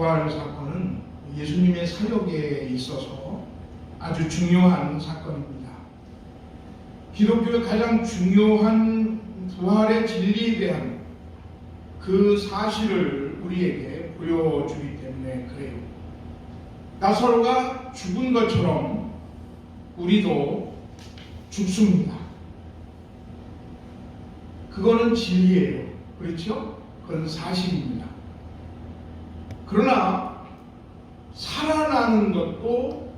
부활 사건은 예수님의 사역에 있어서 아주 중요한 사건입니다. 기독교의 가장 중요한 부활의 진리에 대한 그 사실을 우리에게 보여주기 때문에 그래요. 나사로가 죽은 것처럼 우리도 죽습니다. 그거는 진리예요. 그렇죠? 그건 사실입니다. 그러나 살아나는 것도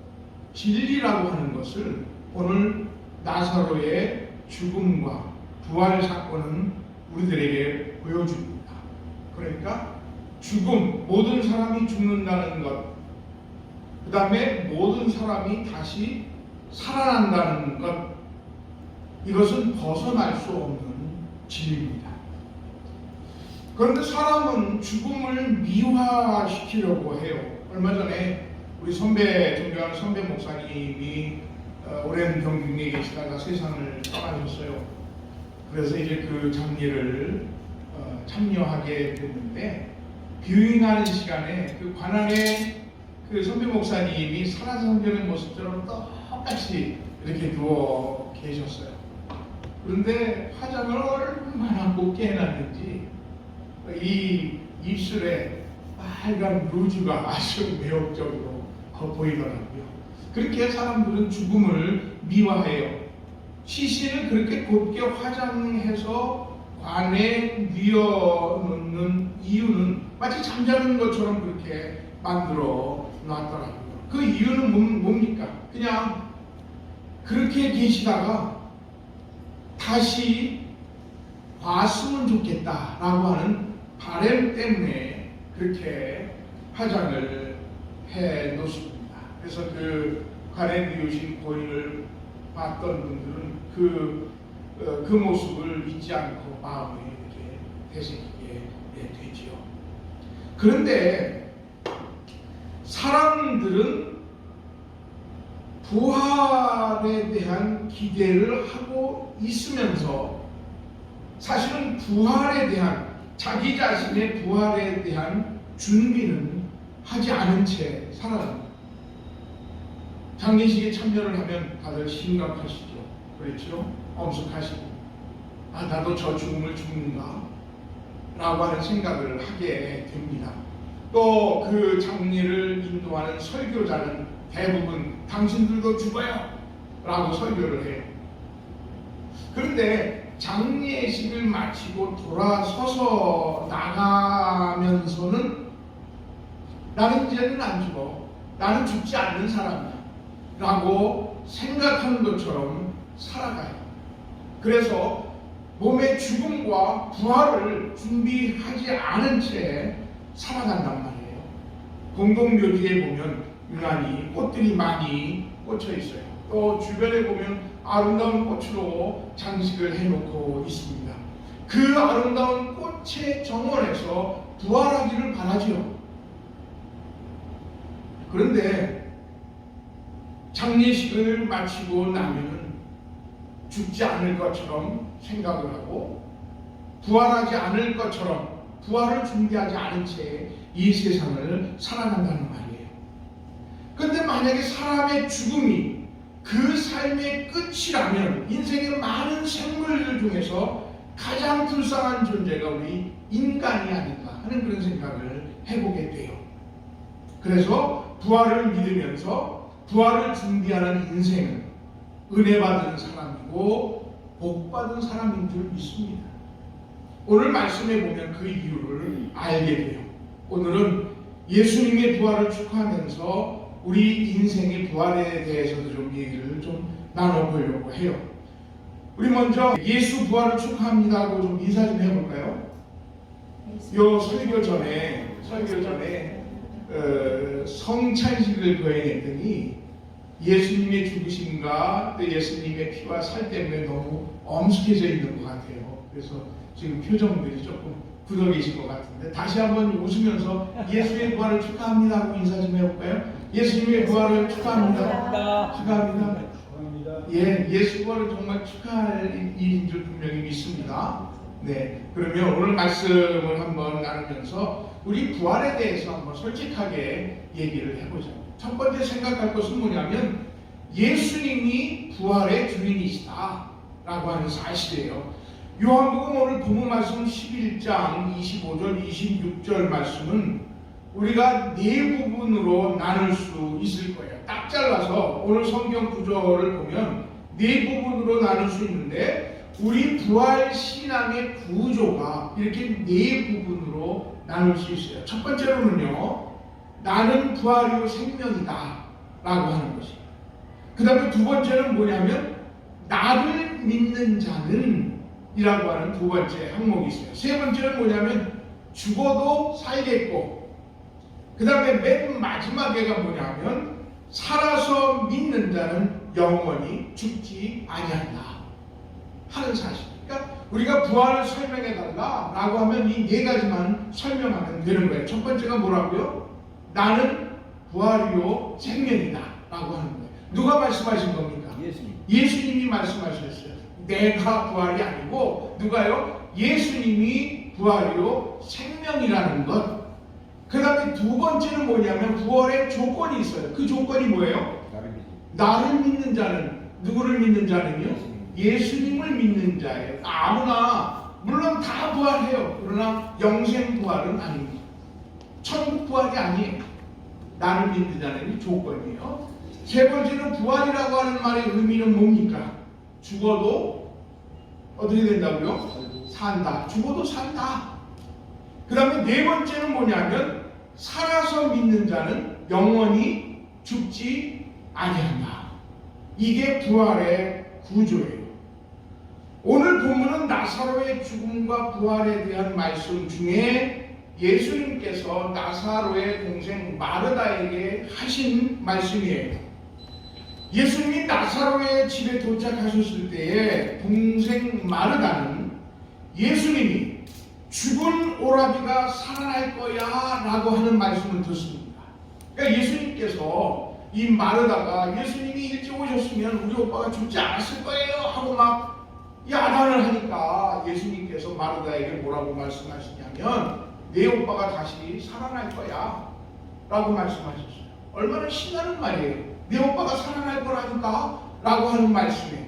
진리라고 하는 것을 오늘 나사로의 죽음과 부활 사건은 우리들에게 보여줍니다. 그러니까 죽음, 모든 사람이 죽는다는 것, 그 다음에 모든 사람이 다시 살아난다는 것, 이것은 벗어날 수 없는 진리입니다. 그런데 사람은 죽음을 미화시키려고 해요. 얼마 전에 우리 존경하는 선배 목사님이 오랜 병중에 계시다가 세상을 떠나셨어요. 그래서 이제 그 장례를 참여하게 됐는데, 뷰잉하는 시간에 그 관악에 그 선배 목사님이 살아생전의 모습처럼 똑같이 이렇게 누워 계셨어요. 그런데 화장을 얼마나 곱게 해놨는지 이 입술에 빨간 루즈가 아주 매혹적으로 보이더라고요. 그렇게 사람들은 죽음을 미화해요. 시신을 그렇게 곱게 화장해서 관에 뉘어놓는 이유는 마치 잠자는 것처럼 그렇게 만들어 놨더라고요. 그 이유는 뭡니까? 그냥 그렇게 계시다가 다시 봤으면 좋겠다라고 하는 바람 때문에 그렇게 화장을 해 놓습니다. 그래서 그 관에 뉘우신 본인을 봤던 분들은 그 모습을 잊지 않고 마음에 이렇게 되새기게 되지요. 그런데 사람들은 부활에 대한 기대를 하고 있으면서 사실은 부활에 대한, 자기 자신의 부활에 대한 준비는 하지 않은 채 살아갑니다. 장례식에 참여를 하면 다들 심각하시죠. 그렇죠? 엄숙하시고, 나도 저 죽음을 죽는가? 라고 하는 생각을 하게 됩니다. 또 그 장례를 인도하는 설교자는 대부분 당신들도 죽어요! 라고 설교를 해요. 그런데 장례식을 마치고 돌아서서 나가면서는 나는 이제는 안 죽어. 나는 죽지 않는 사람이야. 라고 생각하는 것처럼 살아가요. 그래서 몸의 죽음과 부활을 준비하지 않은 채 살아간단 말이에요. 공동묘지에 보면 유난히 꽃들이 많이 꽂혀 있어요. 또 주변에 보면 아름다운 꽃으로 장식을 해놓고 있습니다. 그 아름다운 꽃의 정원에서 부활하기를 바라지요. 그런데 장례식을 마치고 나면은 죽지 않을 것처럼 생각을 하고 부활하지 않을 것처럼 부활을 준비하지 않은 채 이 세상을 살아간다는 말이에요. 그런데 만약에 사람의 죽음이 그 삶의 끝이라면 인생의 많은 생물들 중에서 가장 불쌍한 존재가 우리 인간이 아닌가 하는 그런 생각을 해보게 돼요. 그래서 부활을 믿으면서 부활을 준비하는 인생은 은혜 받은 사람이고 복 받은 사람인 줄 믿습니다. 오늘 말씀에 보면 그 이유를 알게 돼요. 오늘은 예수님의 부활을 축하하면서 우리 인생의 부활에 대해서도 좀 얘기를 좀 나눠보려고 해요. 우리 먼저 예수 부활을 축하합니다 하고 좀 인사 좀 해볼까요? 요 설교 전에 성찬식을 거행했더니 예수님의 죽으심과 또 예수님의 피와 살 때문에 너무 엄숙해져 있는 것 같아요. 그래서 지금 표정들이 조금 굳어 계신 것 같은데 다시 한번 웃으면서 예수의 부활을 축하합니다 하고 인사 좀 해볼까요? 예수님의 부활을 축하합니다. 축하합니다. 예, 예수 부활을 정말 축하할 일인 줄 분명히 믿습니다. 네, 그러면 오늘 말씀을 한번 나누면서 우리 부활에 대해서 한번 솔직하게 얘기를 해보자. 첫 번째 생각할 것은 뭐냐면 예수님이 부활의 주인이시다 라고 하는 사실이에요. 요한복음 오늘 본문 말씀 11장 25절 26절 말씀은 우리가 네 부분으로 나눌 수 있을 거예요. 딱 잘라서 오늘 성경 구절을 보면 네 부분으로 나눌 수 있는데 우리 부활 신앙의 구조가 이렇게 네 부분으로 나눌 수 있어요. 첫 번째로는요, 나는 부활이요 생명이다 라고 하는 것이에요. 그 다음에 두 번째는 뭐냐면 나를 믿는 자는 이라고 하는 두 번째 항목이 있어요. 세 번째는 뭐냐면 죽어도 살겠고, 그 다음에 맨 마지막에가 뭐냐면 살아서 믿는 자는 영원히 죽지 아니한다 하는 사실. 그러니까 우리가 부활을 설명해 달라라고 하면 이 네 가지만 설명하면 되는 거예요. 첫 번째가 뭐라고요? 나는 부활이요 생명이다 라고 하는 거예요. 누가 말씀하신 겁니까? 예수님이 말씀하셨어요. 내가 부활이 아니고 누가요? 예수님이 부활이요 생명이라는 것. 그 다음에 두 번째는 뭐냐면 부활의 조건이 있어요. 그 조건이 뭐예요? 나를 믿는 자는, 누구를 믿는 자는요? 예수님을 믿는 자예요. 아무나 물론 다 부활해요. 그러나 영생 부활은 아닙니다. 천국 부활이 아니에요. 나를 믿는 자는 이 조건이에요. 세 번째는 부활이라고 하는 말의 의미는 뭡니까? 죽어도 어떻게 된다고요? 산다. 죽어도 산다. 그 다음에 네 번째는 뭐냐면 살아서 믿는 자는 영원히 죽지 아니한다. 이게 부활의 구조예요. 오늘 본문은 나사로의 죽음과 부활에 대한 말씀 중에 예수님께서 나사로의 동생 마르다에게 하신 말씀이에요. 예수님이 나사로의 집에 도착하셨을 때에 동생 마르다는 예수님이 죽은 오라비가 살아날 거야 라고 하는 말씀을 듣습니다. 그러니까 예수님께서 이 마르다가 예수님이 일찍 오셨으면 우리 오빠가 죽지 않았을 거예요 하고 막 야단을 하니까 예수님께서 마르다에게 뭐라고 말씀하시냐면 내 오빠가 다시 살아날 거야 라고 말씀하셨어요. 얼마나 신나는 말이에요. 내 오빠가 살아날 거라니까 라고 하는 말씀이에요.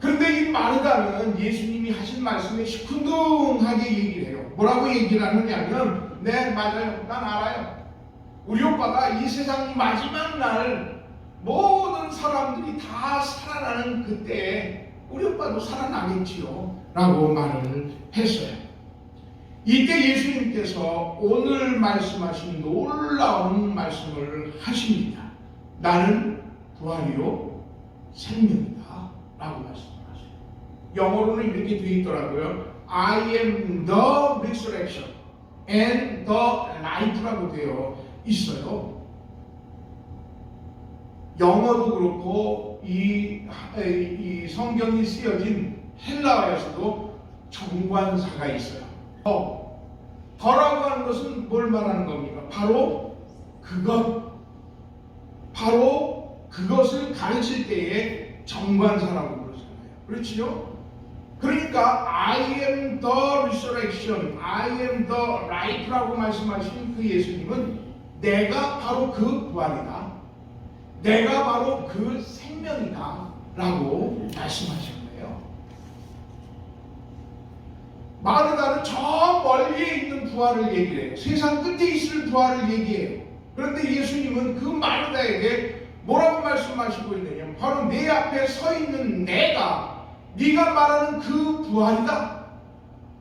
그런데 이 마르다는 예수님이 하신 말씀에 시큰둥하게 얘기를 해요. 뭐라고 얘기를 하느냐면 네 맞아요. 난 알아요. 우리 오빠가 이 세상 마지막 날 모든 사람들이 다 살아나는 그때에 우리 오빠도 살아나겠지요 라고 말을 했어요. 이때 예수님께서 오늘 말씀하신 놀라운 말씀을 하십니다. 나는 부활이요 생명이다 라고 말씀하세요. 영어로는 이렇게 되어 있더라고요. I am the resurrection and the life라고 되어 있어요. 영어도 그렇고 이 성경이 쓰여진 헬라어에서도 정관사가 있어요. 더라고 하는 것은 뭘 말하는 겁니까? 바로 그것을 가르칠 때에 정관사라고 그러잖아요. 그렇지요? 그러니까 I am the resurrection, I am the life라고 말씀하신 그 예수님은 내가 바로 그 부활이다. 내가 바로 그 생명이다 라고 말씀하신 거예요. 마르다는 저 멀리에 있는 부활을 얘기해요. 세상 끝에 있을 부활을 얘기해요. 그런데 예수님은 그 마르다에게 뭐라고 말씀하시고 있느냐, 바로 내 앞에 서 있는 내가, 네가 말하는 그 부활이다.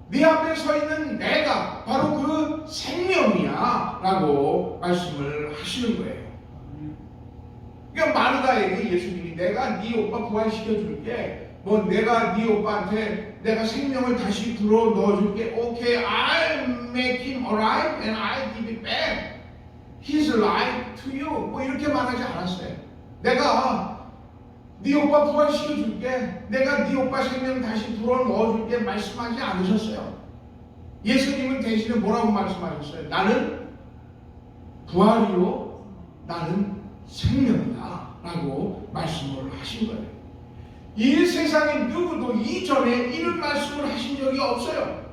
네 앞에 서 있는 내가 바로 그 생명이야 라고 말씀을 하시는 거예요. 그러니까 마르다에게 예수님이 내가 네 오빠 부활시켜줄게, 내가 네 오빠한테 내가 생명을 다시 불어 넣어줄게. Okay, I'll make him alive and I'll give it back his life to you. 이렇게 말하지 않았어요. 내가 네 오빠 부활시켜줄게, 내가 네 오빠 생명 다시 불어 넣어줄게 말씀하지 않으셨어요. 예수님은 대신에 뭐라고 말씀하셨어요? 나는 부활이요 나는 생명이다 라고 말씀을 하신 거예요. 이 세상에 누구도 이전에 이런 말씀을 하신 적이 없어요.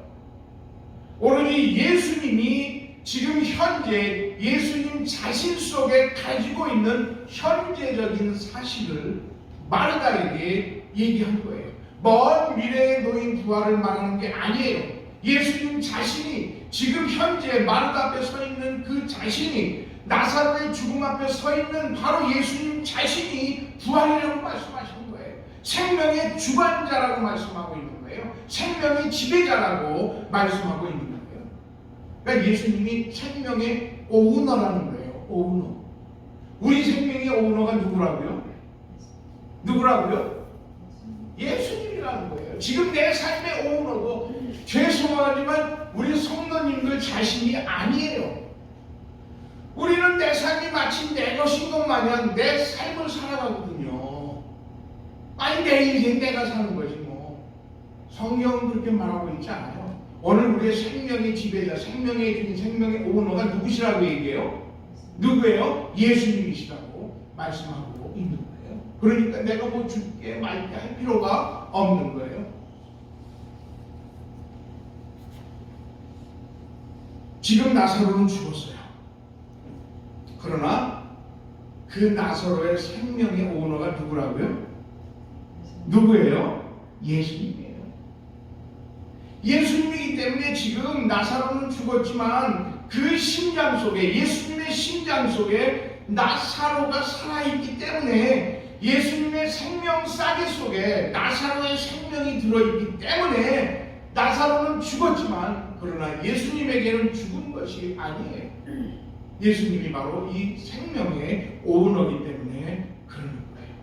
오로지 예수님이 지금 현재 예수님 자신 속에 가지고 있는 현재적인 사실을 마르다에게 얘기한 거예요. 먼 미래에 놓인 부활을 말하는 게 아니에요. 예수님 자신이 지금 현재 마르다 앞에 서 있는 그 자신이, 나사로의 죽음 앞에 서 있는 바로 예수님 자신이 부활이라고 말씀하시는 거예요. 생명의 주관자라고 말씀하고 있는 거예요. 생명의 지배자라고 말씀하고 있는 거예요. 그러니까 예수님이 생명의 오너라는 거예요. 오너. 우리 생명의 오너가 누구라고요? 누구라고요? 예수님이라는 거예요. 지금 내 삶의 오너도 죄송하지만 우리 성도님들 자신이 아니에요. 우리는 내 삶이 마치 내 것인 것 마냥 내 삶을 살아가거든요. 아니 내 인생 내가 사는 거지 뭐. 성경은 그렇게 말하고 있지 않아요. 오늘 우리의 생명의 지배자, 생명의 주인, 생명의 오너가 누구시라고 얘기해요? 누구예요? 예수님이시라고 말씀하고 있는 거예요. 그러니까 내가 뭐 죽게 말게 할 필요가 없는 거예요. 지금 나사로는 죽었어요. 그러나 그 나사로의 생명의 오너가 누구라고요? 누구예요? 예수님이에요. 예수님이기 때문에 지금 나사로는 죽었지만 그 심장 속에, 예수님의 심장 속에 나사로가 살아있기 때문에, 예수님의 생명 싸개 속에 나사로의 생명이 들어있기 때문에 나사로는 죽었지만, 그러나 예수님에게는 죽은 것이 아니에요. 예수님이 바로 이 생명의 오너이기 때문에 그러는 거예요.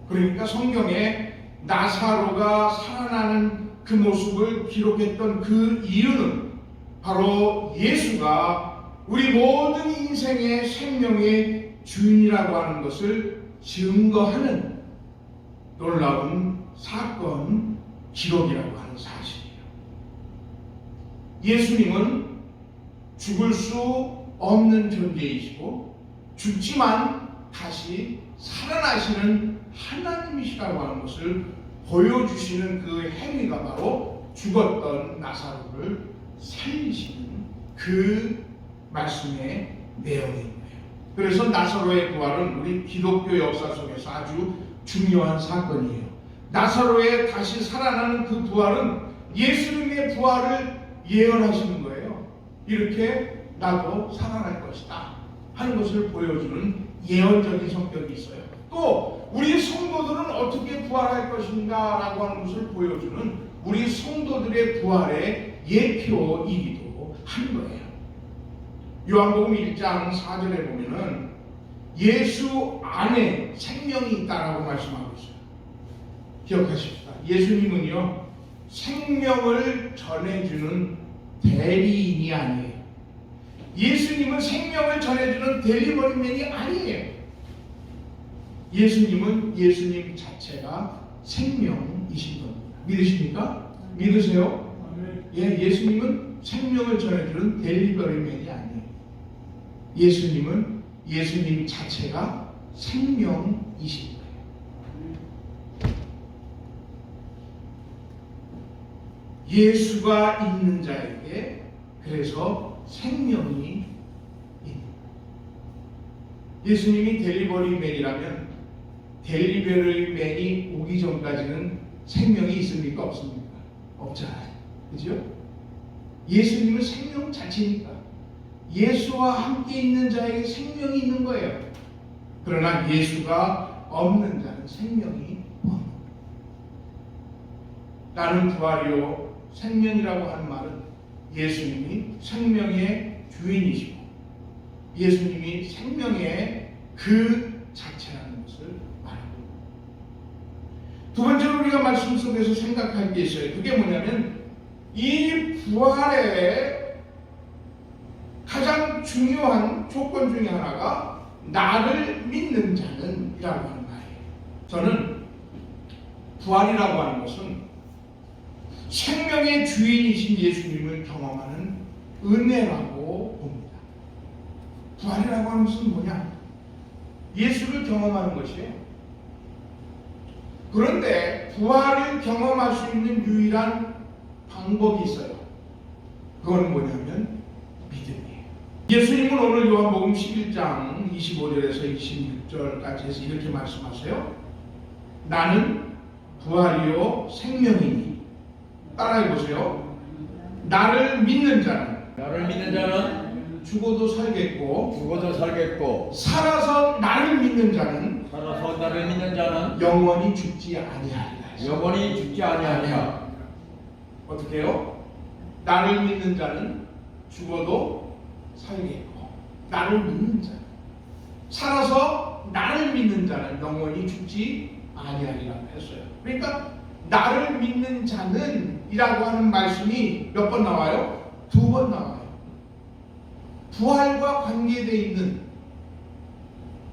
그러니까 성경에 나사로가 살아나는 그 모습을 기록했던 그 이유는 바로 예수가 우리 모든 인생의 생명의 주인이라고 하는 것을 증거하는 놀라운 사건 기록이라고 하는 사실이에요. 예수님은 죽을 수 없는 존재이시고 죽지만 다시 살아나시는 하나님이시라고 하는 것을 보여주시는 그 행위가 바로 죽었던 나사로를 살리시는 그 말씀의 내용인 거예요. 그래서 나사로의 부활은 우리 기독교 역사 속에서 아주 중요한 사건이에요. 나사로의 다시 살아나는 그 부활은 예수님의 부활을 예언하시는 거예요. 이렇게 나도 살아날 것이다 하는 것을 보여주는 예언적인 성격이 있어요. 또 우리 성도들은 어떻게 부활할 것인가 라고 하는 것을 보여주는 우리 성도들의 부활의 예표이기도 한 거예요. 요한복음 1장 4절에 보면은 예수 안에 생명이 있다라고 말씀하고 있어요. 기억하십시다. 예수님은요, 생명을 전해주는 대리인이 아니에요. 예수님은 생명을 전해주는 델리버리맨이 아니에요. 예수님은 예수님 자체가 생명이신 겁니다. 믿으십니까? 믿으세요? 예, 예수님은 생명을 전해주는 델리버리맨이 아니에요. 예수님은 예수님 자체가 생명이신 거예요. 예수가 있는 자에게 그래서 생명이 있는 거예요. 예수님이 델리버리맨이라면 델리버리맨이 오기 전까지는 생명이 있습니까? 없습니까? 없잖아요. 그죠? 예수님은 생명 자체니까 예수와 함께 있는 자에게 생명이 있는 거예요. 그러나 예수가 없는 자는 생명이 없는 거예요. 나는 부활이요 생명이라고 하는 말은 예수님이 생명의 주인이시고 예수님이 생명의 그 자체라는 것을 말합니다. 두 번째로 우리가 말씀 속에서 생각할 게 있어요. 그게 뭐냐면 이 부활의 가장 중요한 조건 중에 하나가 나를 믿는 자는 이라고 하는 말이에요. 저는 부활이라고 하는 것은 생명의 주인이신 예수님을 경험하는 은혜라고 봅니다. 부활이라고 하는 것은 뭐냐? 예수를 경험하는 것이에요. 그런데 부활을 경험할 수 있는 유일한 방법이 있어요. 그건 뭐냐면 믿음이에요. 예수님은 오늘 요한복음 11장 25절에서 26절까지 해서 이렇게 말씀하세요. 나는 부활이요 생명이니. 따라해보세요. 나를 믿는 자는 죽어도 살겠고 살아서 나를 믿는 자는 영원히 죽지 아니하리라. 어떻게 해요? 나를 믿는 자는 죽어도 살겠고 나를 믿는 자, 살아서 나를 믿는 자는 영원히 죽지 아니하리라고 했어요. 그러니까 나를 믿는 자는 이라고 하는 말씀이 몇 번 나와요? 2번 나와요. 부활과 관계되어 있는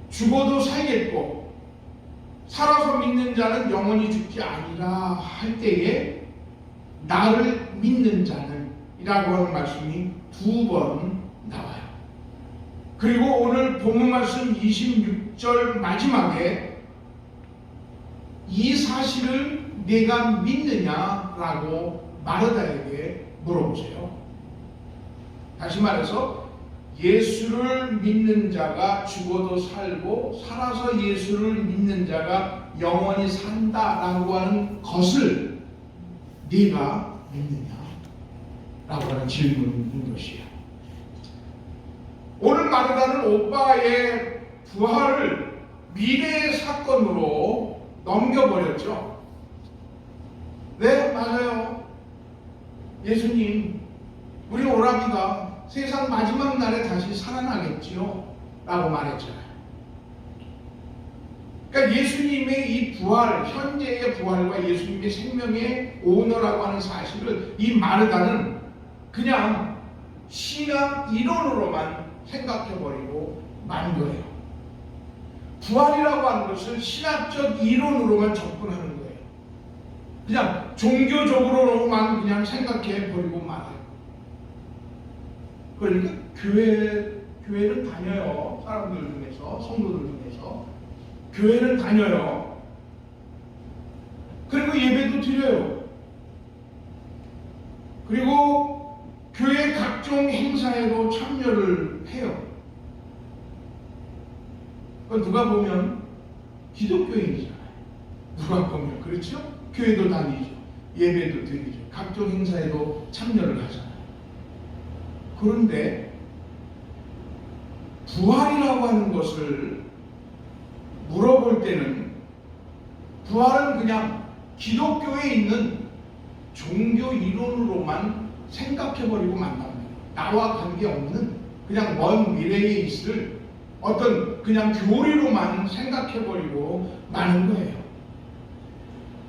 죽어도 살겠고 살아서 믿는 자는 영원히 죽지 아니라 할 때에 나를 믿는 자는 이라고 하는 말씀이 2번 나와요. 그리고 오늘 본문 말씀 26절 마지막에 이 사실을 내가 믿느냐라고 마르다에게 물어보세요. 다시 말해서 예수를 믿는 자가 죽어도 살고 살아서 예수를 믿는 자가 영원히 산다라고 하는 것을 네가 믿느냐라고 하는 질문인 것이에요. 오늘 마르다는 오빠의 부활을 미래의 사건으로 넘겨버렸죠. 네, 맞아요. 예수님, 우리 오라비가 세상 마지막 날에 다시 살아나겠지요 라고 말했잖아요. 그러니까 예수님의 이 부활, 현재의 부활과 예수님의 생명의 오너라고 하는 사실을 이 마르다는 그냥 신학 이론으로만 생각해버리고 만 거예요. 부활이라고 하는 것을 신학적 이론으로만 접근하는 거예요. 그냥 종교적으로만 그냥 생각해버리고 말아요. 그러니까 교회를 다녀요. 사람들 중에서, 성도들 중에서 교회를 다녀요. 그리고 예배도 드려요. 그리고 교회 각종 행사에도 참여를 해요. 누가 보면 기독교인이잖아요. 누가 보면 그렇죠? 교회도 다니죠. 예배도 드리죠. 각종 행사에도 참여를 하잖아요. 그런데 부활이라고 하는 것을 물어볼 때는 부활은 그냥 기독교에 있는 종교 이론으로만 생각해버리고 만납니다. 나와 관계없는 그냥 먼 미래에 있을 어떤 그냥 교리로만 생각해버리고 마는 거예요.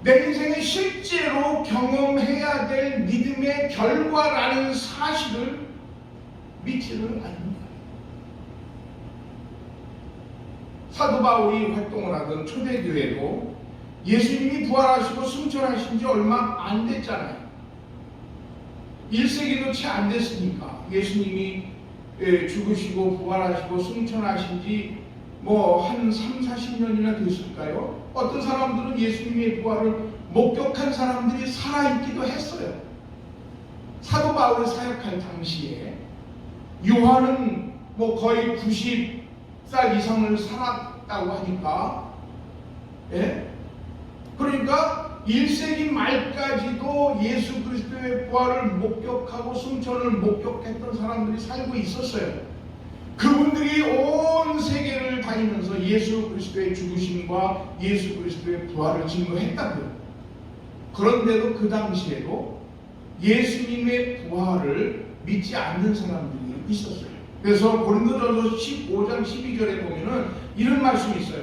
내 인생에 실제로 경험해야 될 믿음의 결과라는 사실을 믿지를 않는 거예요. 사도 바울이 활동을 하던 초대교회도 예수님이 부활하시고 승천하신 지 얼마 안 됐잖아요. 1세기도 채 안 됐으니까 예수님이 죽으시고 부활하시고 승천하신 지 한 3, 40년이나 됐을까요? 어떤 사람들은 예수님의 부활을 목격한 사람들이 살아있기도 했어요. 사도 바울이 사역할 당시에 요한은 거의 90살 이상을 살았다고 하니까, 예? 그러니까 1세기 말까지도 예수 그리스도의 부활을 목격하고 승천을 목격했던 사람들이 살고 있었어요. 그분들이 온 세계를 다니면서 예수 그리스도의 죽으심과 예수 그리스도의 부활을 증거했다고요. 그런데도 그 당시에도 예수님의 부활을 믿지 않는 사람들이 있었어요. 그래서 고린도전서 15장 12절에 보면은 이런 말씀이 있어요.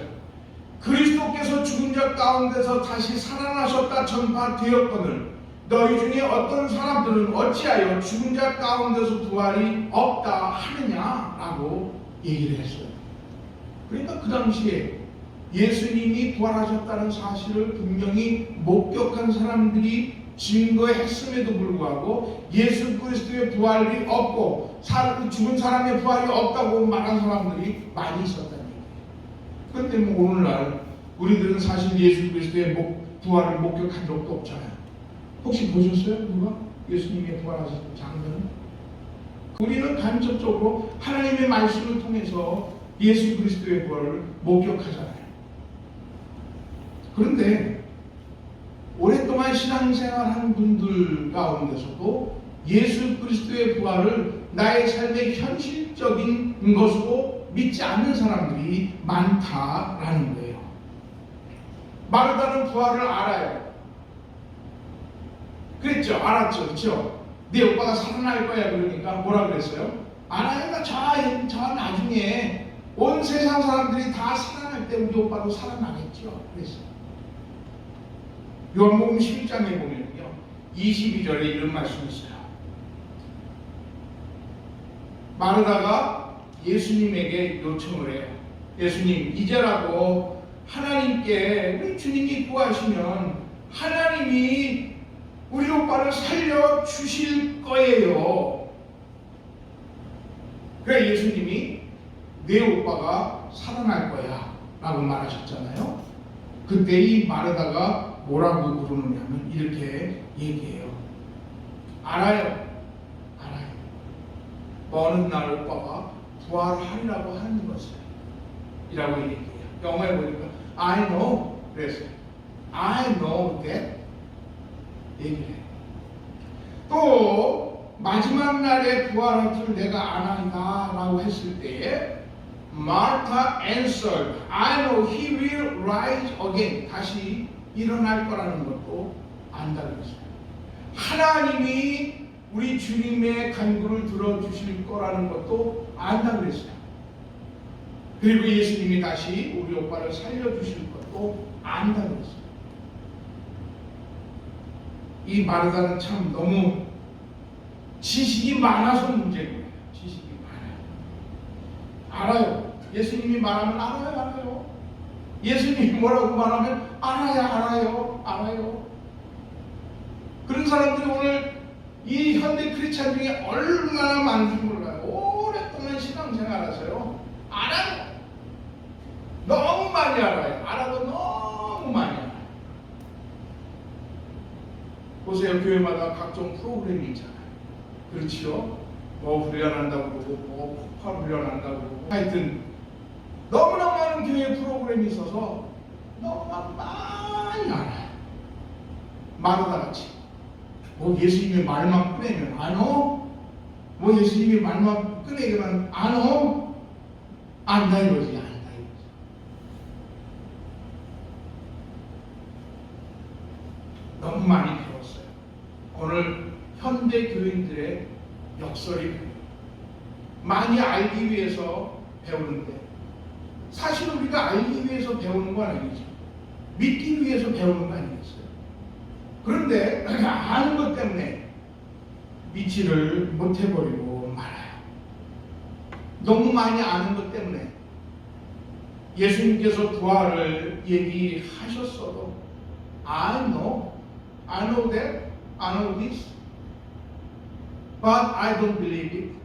그리스도께서 죽은 자 가운데서 다시 살아나셨다 전파되었거늘 너희 중에 어떤 사람들은 어찌하여 죽은 자 가운데서 부활이 없다 하느냐라고 얘기를 했어요. 그러니까 그 당시에 예수님이 부활하셨다는 사실을 분명히 목격한 사람들이 증거했음에도 불구하고 예수 그리스도의 부활이 없고 죽은 사람의 부활이 없다고 말한 사람들이 많이 있었다는 얘기예요. 그런데 오늘날 우리들은 사실 예수 그리스도의 부활을 목격한 적도 없잖아요. 혹시 보셨어요? 누가? 예수님의 부활하신 장면을? 우리는 간접적으로 하나님의 말씀을 통해서 예수 그리스도의 부활을 목격하잖아요. 그런데 오랫동안 신앙생활한 분들 가운데서도 예수 그리스도의 부활을 나의 삶의 현실적인 것으로 믿지 않는 사람들이 많다라는 거예요. 마르다는 부활을 알아요. 그랬죠? 알았죠? 그렇죠? 네 오빠가 살아날 거야. 그러니까 뭐라 그랬어요? 알아요. 저 나중에 온 세상 사람들이 다 살아날 때 우리 오빠도 살아나겠죠. 그랬어요. 요한복음 11장에 보면요 22절에 이런 말씀이 있어요. 마르다가 예수님에게 요청을 해요. 예수님, 이제라도 하나님께 우리 주님이 구하시면 하나님이 우리 오빠를 살려주실 거예요. 그래 예수님이 내 오빠가 살아날 거야 라고 말하셨잖아요. 그때 이 마르다가 뭐라고 부르느냐면 이렇게 얘기해요. 알아요. 어느 날 오빠가 부활하리라고 하는 것을 이라고 얘기해요. 영어에 보니까 I know 그랬어요. I know that 얘기를 해요. 또 마지막 날에 부활할 줄 내가 아나이다 라고 했을 때에 Martha answered I know he will rise again. 다시 일어날 거라는 것도 안다고 했어요. 하나님이 우리 주님의 간구를 들어주실 거라는 것도 안다고 그랬어요. 그리고 예수님이 다시 우리 오빠를 살려주실 것도 안다고 그랬어요. 이 마르다는 참 너무 지식이 많아서 문제인 거예요. 지식이 많아요. 알아요. 예수님이 말하면 알아요. 예수님이 뭐라고 말하면 알아요. 그런 사람들이 오늘 이 현대 크리스찬 중에 얼마나 많은지 몰라요. 오랫동안 신앙생활하세요. 알아요. 너무 많이 알아요. 알아도 너무 많이 알아요. 보세요. 교회마다 각종 프로그램이 있잖아요. 그렇지요? 뭐 훈련한다고 그러고 뭐 폭발 훈련한다고 그러고 하여튼 너무나 많은 교회 프로그램이 있어서 너무나 많이 알아요. 마르다같이 뭐 예수님의 말만 꺼내면 아노? 뭐 예수님의 말만 꺼내면 아노? 안다 이거지. 너무 많이 배웠어요. 오늘 현대 교인들의 역설이 많이 알기 위해서 배우는데 사실 우리가 알기 위해서 배우는 건 아니죠. 믿기 위해서 배우는 거 아니겠어요? 그런데 아는 것 때문에 믿지를 못해버리고 말아요. 너무 많이 아는 것 때문에 예수님께서 부활을 얘기하셨어도 I know that, I know this, but I don't believe it.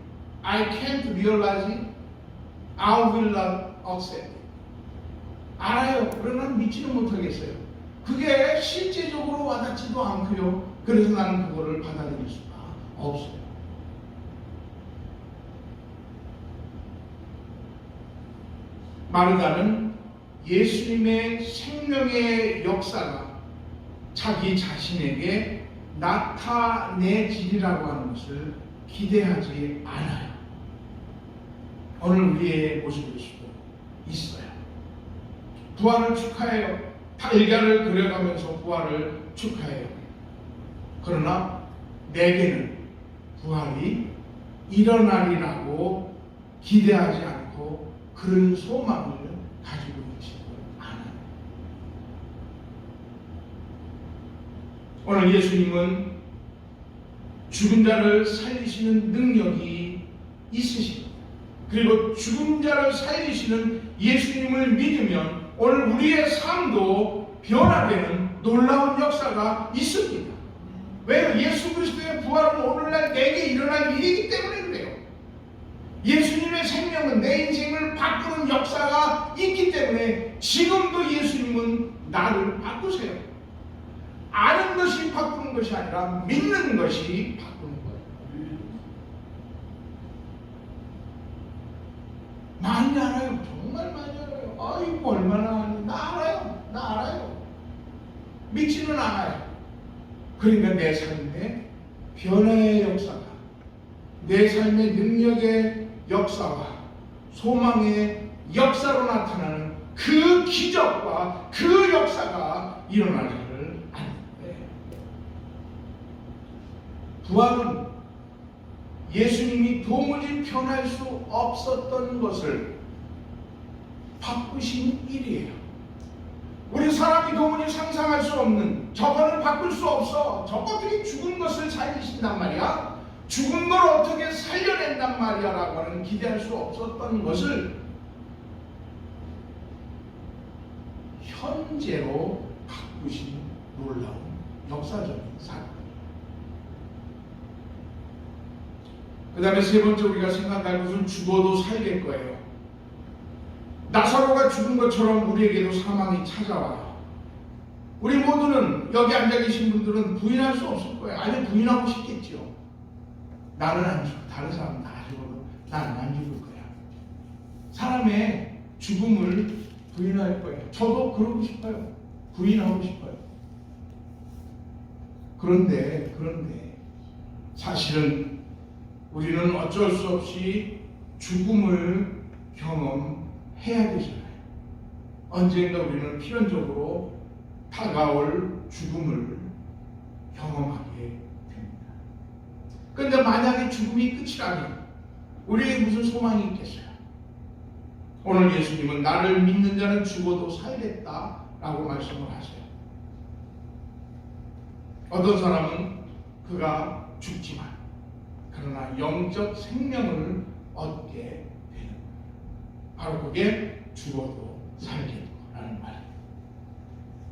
I can't realize it. I will not accept it. 알아요. 그러나 믿지는 못하겠어요. 그게 실제적으로 와닿지도 않고요. 그래서 나는 그거를 받아들일 수가 없어요. 마르다는 예수님의 생명의 역사가 자기 자신에게 나타내지리라고 하는 것을 기대하지 않아요. 오늘 우리의 모습일 수도 있어요. 부활을 축하해요. 달걀을 그려가면서 부활을 축하해요. 그러나 내게는 부활이 일어나리라고 기대하지 않고 그런 소망을 가지고 있지도 않아요. 오늘 예수님은 죽은 자를 살리시는 능력이 있으십니다. 그리고 죽은 자를 살리시는 예수님을 믿으면 오늘 우리의 삶도 변화되는 놀라운 역사가 있습니다. 왜요? 예수 그리스도의 부활은 오늘날 내게 일어날 일이기 때문에 그래요. 예수님의 생명은 내 인생을 바꾸는 역사가 있기 때문에 지금도 예수님은 나를 바꾸세요. 아는 것이 바꾸는 것이 아니라 믿는 것이 바꾸는 거예요. 많이 알아요. 정말 많이 알아요. 아이고 얼마나 아니. 나 알아요. 나 알아요. 믿지는 않아요. 그러니까 내 삶에 변화의 역사가, 내 삶의 능력의 역사와 소망의 역사로 나타나는 그 기적과 그 역사가 일어나기를 아는 거예요. 부활은 예수님이 도무지 변할 수 없었던 것을 바꾸신 일이에요. 우리 사람이 도무지 상상할 수 없는, 저거는 바꿀 수 없어. 저것들이 죽은 것을 살리신단 말이야. 죽은 걸 어떻게 살려낸단 말이야 라고 하는 기대할 수 없었던 것을 현재로 바꾸신 놀라운 역사적인 사건. 그 다음에 세 번째 우리가 생각할 것은 죽어도 살릴 거예요. 나사로가 죽은 것처럼 우리에게도 사망이 찾아와요. 우리 모두는, 여기 앉아 계신 분들은 부인할 수 없을 거예요. 아니, 부인하고 싶겠죠. 나는 안 죽고 다른 사람은 다 죽어도 나는 안 죽을 거야. 사람의 죽음을 부인할 거예요. 저도 그러고 싶어요. 부인하고 싶어요. 그런데 사실은 우리는 어쩔 수 없이 죽음을 경험해야 되잖아요. 언젠가 우리는 필연적으로 다가올 죽음을 경험하게 됩니다. 그런데 만약에 죽음이 끝이라면 우리에게 무슨 소망이 있겠어요? 오늘 예수님은 나를 믿는 자는 죽어도 살겠다라고 말씀을 하세요. 어떤 사람은 그가 죽지만 그러나 영적 생명을 얻게 되는 거예요. 바로 그게 죽어도 살겠다라는 말이에요.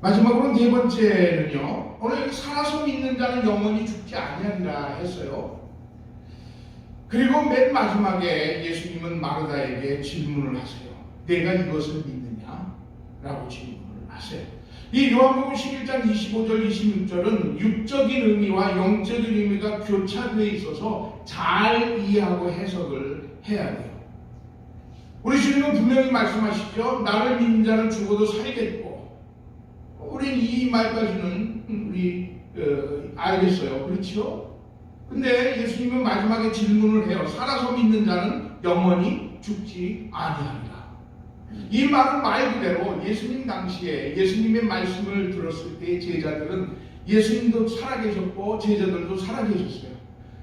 마지막으로 네 번째는요, 오늘 살아서 믿는 자는 영원히 죽지 아니하리라 했어요. 그리고 맨 마지막에 예수님은 마르다에게 질문을 하세요. 내가 이것을 믿느냐? 라고 질문을 하세요. 이 요한복음 11장 25절 26절은 육적인 의미와 영적인 의미가 교차되어 있어서 잘 이해하고 해석을 해야 돼요. 우리 주님은 분명히 말씀하시죠. 나를 믿는 자는 죽어도 살겠고, 우린 이 말까지는 우리 알겠어요. 그렇죠? 근데 예수님은 마지막에 질문을 해요. 살아서 믿는 자는 영원히 죽지 아니하리라. 이 말은 말 그대로 예수님 당시에 예수님의 말씀을 들었을 때 제자들은 예수님도 살아계셨고 제자들도 살아계셨어요.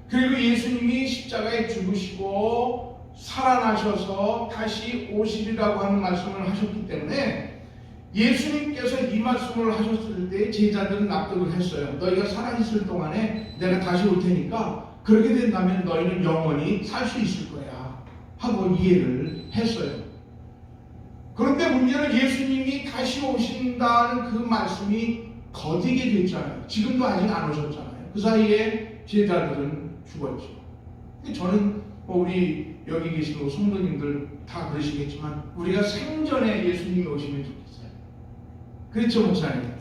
그리고 예수님이 십자가에 죽으시고 살아나셔서 다시 오시리라고 하는 말씀을 하셨기 때문에 예수님께서 이 말씀을 하셨을 때 제자들은 납득을 했어요. 너희가 살아있을 동안에 내가 다시 올 테니까 그렇게 된다면 너희는 영원히 살 수 있을 거야 하고 이해를 했어요. 그런데 문제는 예수님이 다시 오신다는 그 말씀이 더디게 됐잖아요. 지금도 아직 안 오셨잖아요. 그 사이에 제자들은 죽었죠. 저는 우리 여기 계신 성도님들 다 그러시겠지만 우리가 생전에 예수님이 오시면 좋겠어요. 그렇죠, 목사님?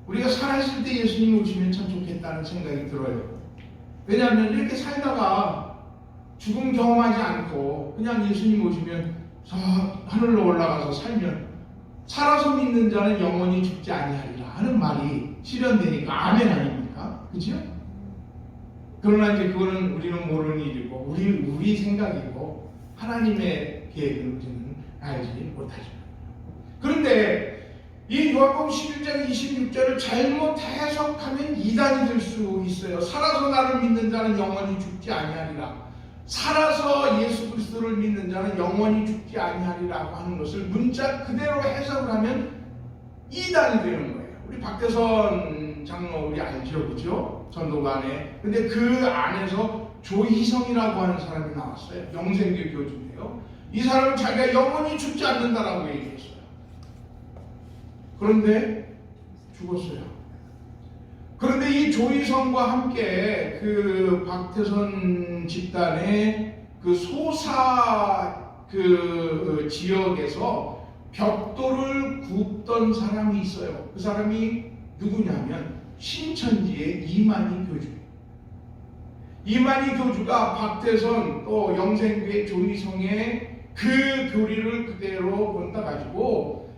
우리가 살아있을 때 예수님이 오시면 참 좋겠다는 생각이 들어요. 왜냐하면 이렇게 살다가 죽음 경험하지 않고 그냥 예수님 오시면 저 하늘로 올라가서 살면 살아서 믿는 자는 영원히 죽지 아니하리라 하는 말이 실현되니까 아멘 아닙니까? 그렇죠? 그러나 이제 그거는 우리는 모르는 일이고 우리 생각이고 하나님의 계획을 우리는 알지 못하죠. 그런데 이 요한복음 11장 26절을 잘못 해석하면 이단이 될 수 있어요. 살아서 나를 믿는 자는 영원히 죽지 아니하리라. 살아서 예수 그리스도를 믿는 자는 영원히 죽지 아니하리라고 하는 것을 문자 그대로 해석을 하면 이단이 되는 거예요. 우리 박대선 장로 우리 알죠, 그죠? 전도관에. 근데 그 안에서 조희성이라고 하는 사람이 나왔어요. 영생교 교주인데요. 이 사람은 자기가 영원히 죽지 않는다라고 얘기했어요. 그런데 죽었어요. 그런데 이 조희성과 함께 그 박태선 집단의 그 소사 그 지역에서 벽돌을 굽던 사람이 있어요. 그 사람이 누구냐면 신천지의 이만희 교주. 이만희 교주가 박태선 또 영생교회 조희성의 그 교리를 그대로 본다 가지고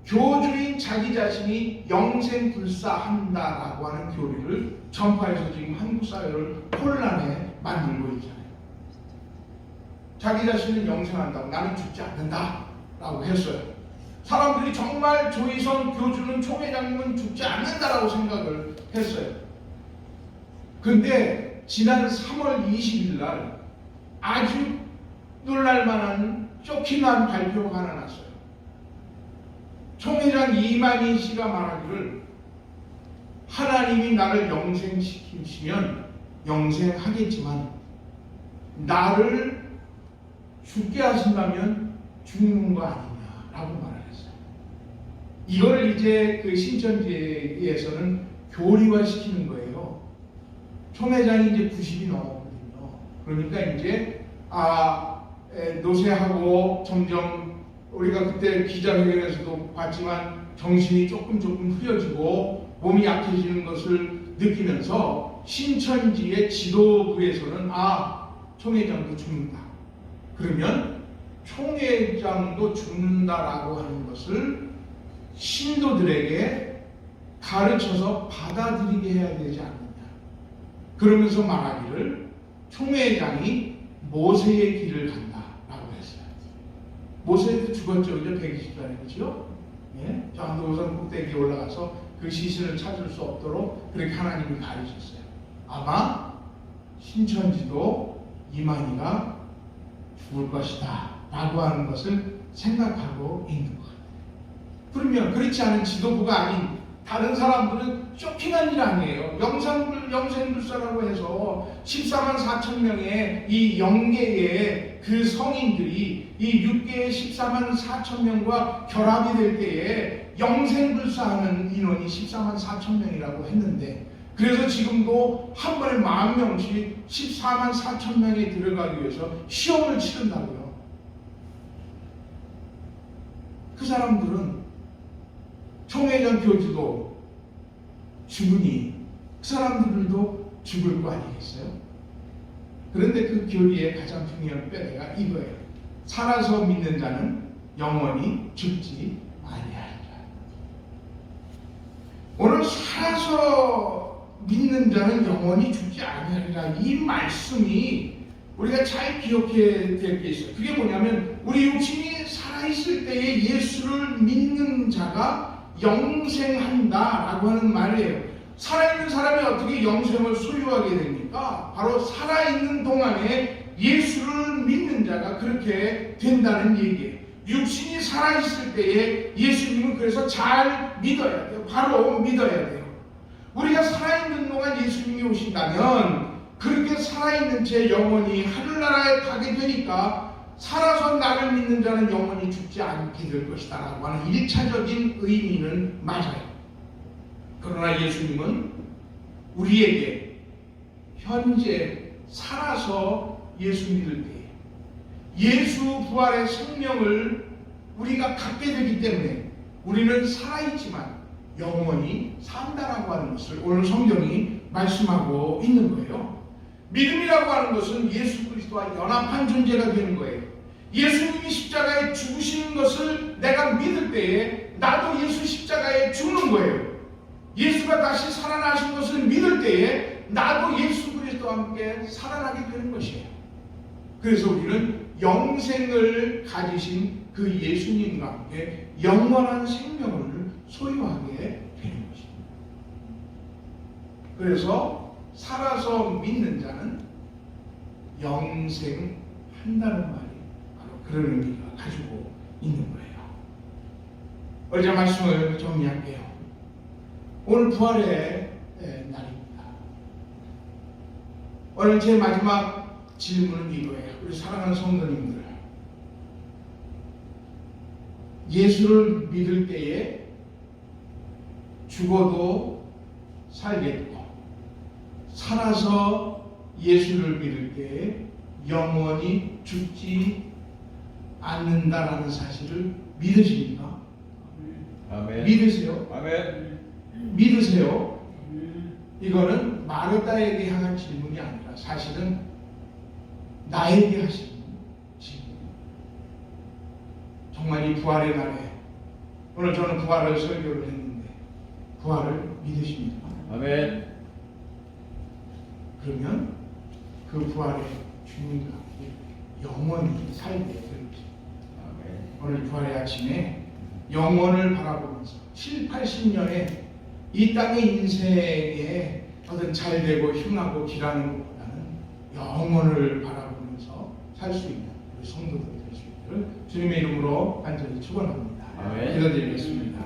교주인 자기 자신이 영생불사한다라고 하는 교리를 전파해서 지금 한국 사회를 혼란에 만들고 있잖아요. 자기 자신은 영생한다고, 나는 죽지 않는다라고 했어요. 사람들이 정말 조희성 교주는 총회장님은 죽지 않는다라고 생각을 했어요. 근데 지난 3월 20일 날 아주 놀랄만한 쇼킹한 발표가 하나 났어요. 총회장 이만희 씨가 말하기를 하나님이 나를 영생시키시면 영생하겠지만 나를 죽게 하신다면 죽는 거 아니냐라고 말을 했어요. 이걸 이제 그 신천지에서는 교리화시키는 거예요. 총회장이 이제 90이 넘었거든요. 그러니까 이제 노쇠하고 점점 우리가 그때 기자회견에서도 봤지만 정신이 조금 흐려지고 몸이 약해지는 것을 느끼면서 신천지의 지도부에서는 총회장도 죽는다. 그러면 총회장도 죽는다라고 하는 것을 신도들에게 가르쳐서 받아들이게 해야 되지 않느냐. 그러면서 말하기를 총회장이 모세의 길을 간다라고 했어요. 모세도 죽었죠. 그죠? 120살에. 그죠? 예? 저 안도우선 꼭대기에 올라가서 그 시신을 찾을 수 없도록 그렇게 하나님이 가르쳤어요. 아마 신천지도 이만희가 죽을 것이다 라고 하는 것을 생각하고 있는 것 같아요. 그러면 그렇지 않은 지도부가 아닌 다른 사람들은 쇼킹한 일 아니에요. 영생불사라고 해서 14만 4천 명의 이 영계의 그 성인들이 이 6계의 14만 4천 명과 결합이 될 때에 영생불사하는 인원이 14만 4천 명이라고 했는데, 그래서 지금도 한 번에 10,000명씩 14만 4천 명에 들어가기 위해서 시험을 치른다고요. 그 사람들은 총회장 교주도 죽으니 그 사람들도 죽을 거 아니겠어요? 그런데 그 교리의 가장 중요한 뼈대가 이거예요. 살아서 믿는 자는 영원히 죽지 아니하리라. 오늘 살아서 믿는 자는 영원히 죽지 아니하리라, 이 말씀이 우리가 잘 기억해야 될 게 있어요. 그게 뭐냐면 우리 육신이 살아있을 때에 예수를 믿는 자가 영생한다라고 하는 말이에요. 살아있는 사람이 어떻게 영생을 소유하게 됩니까? 바로 살아있는 동안에 예수를 믿는 자가 그렇게 된다는 얘기예요. 육신이 살아있을 때에 예수님은 그래서 잘 믿어야 돼요. 바로 믿어야 돼요. 우리가 살아있는 동안 예수님이 오신다면 그렇게 살아있는 채 영원히 하늘나라에 가게 되니까 살아서 나를 믿는 자는 영원히 죽지 않게 될 것이다 라고 하는 1차적인 의미는 맞아요. 그러나 예수님은 우리에게 현재 살아서 예수 믿을 때 예수 부활의 생명을 우리가 갖게 되기 때문에 우리는 살아있지만 영원히 산다라고 하는 것을 오늘 성경이 말씀하고 있는 거예요. 믿음이라고 하는 것은 예수 그리스도와 연합한 존재가 되는 거예요. 예수님이 십자가에 죽으시는 것을 내가 믿을 때에 나도 예수 십자가에 죽는 거예요. 예수가 다시 살아나신 것을 믿을 때에 나도 예수 그리스도와 함께 살아나게 되는 것이에요. 그래서 우리는 영생을 가지신 그 예수님과 함께 영원한 생명을 소유하게 되는 것입니다. 그래서 살아서 믿는 자는 영생한다는 말이 바로 그런 의미가 가지고 있는 거예요. 어제 말씀을 정리할게요. 오늘 부활의 날입니다. 오늘 제 마지막 질문은 이거예요. 우리 사랑하는 성도님들, 예수를 믿을 때에 죽어도 살겠고 살아서 예수를 믿을 때에 영원히 죽지 않는다라는 사실을 믿으십니까? 아멘. 믿으세요? 아멘. 믿으세요? 이거는 마르다에게 향한 질문이 아니라 사실은 나에게 하신 질문. 정말 이 부활의 날에 오늘 저는 부활을 설교를 했는데 부활을 믿으십니까? 아멘. 그러면 그 부활의 주님과 영원히 살게 될 것입니다. 아멘. 오늘 부활의 아침에 영원을 바라보면서 7, 80년의 이 땅의 인생에 어떤 잘되고 흉하고 길하는 것보다는 영원을 바라보면서 살 수 있는 우리 성도들이 될 수 있기를 주님의 이름으로 간절히 축원합니다. 아멘. 기도드리겠습니다.